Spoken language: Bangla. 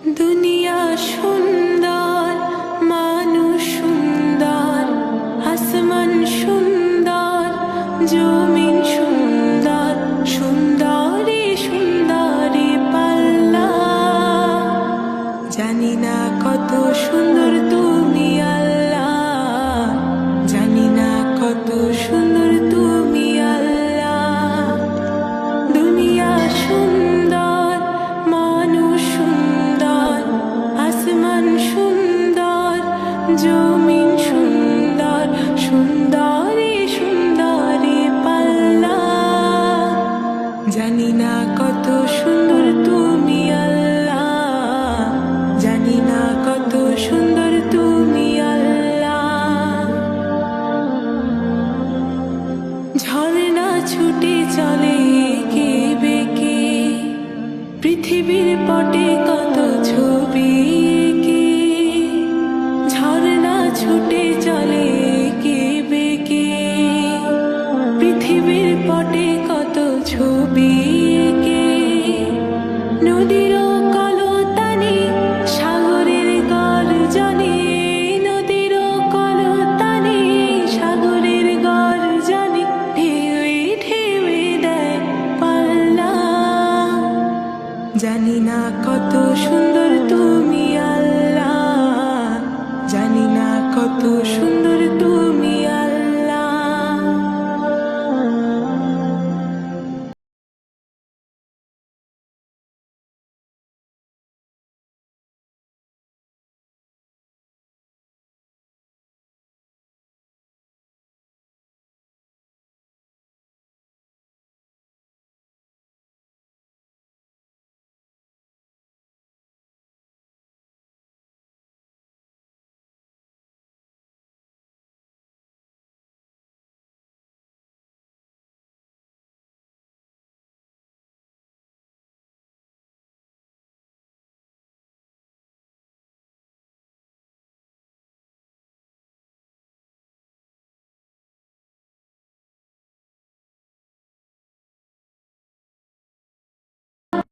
দুনিয়া সুন্দর, মানুষ সুন্দর, আসমান সুন্দর, জমিন সুন্দর, সুন্দরী সুন্দরী পাল্লা। জানি না কত সুন্দর তুমি আল্লাহ, জানি না কত সুন্দর তুমি আল্লাহ। দুনিয়া সুন্দর, মানুষ সুন্দর, আসমান সুন্দর, জমিন সুন্দর, সুন্দরী সুন্দরী পাল্লা। জানি না কত সুন্দর তুমি আল্লাহ, জানি না কত সুন্দর তুমি আল্লাহ। ঝর্ণা ছুটে চলে এঁকে বেঁকে, পৃথিবীর পটে কত ছবি এঁকে। ঝর্ণা ছুটে চলে এঁকে বেঁকে, পৃথিবীর পটে কত ছবি এঁকে। নদীর কলতানে সাগরের গর্জনে, নদীর কলতানে সাগরের গর্জনে, ঢেউয়ে ঢেউয়ে দেয় পাল্লা। জানি না কত সুন্দর তুমি আল্লাহ, জানি না কত সুন্দর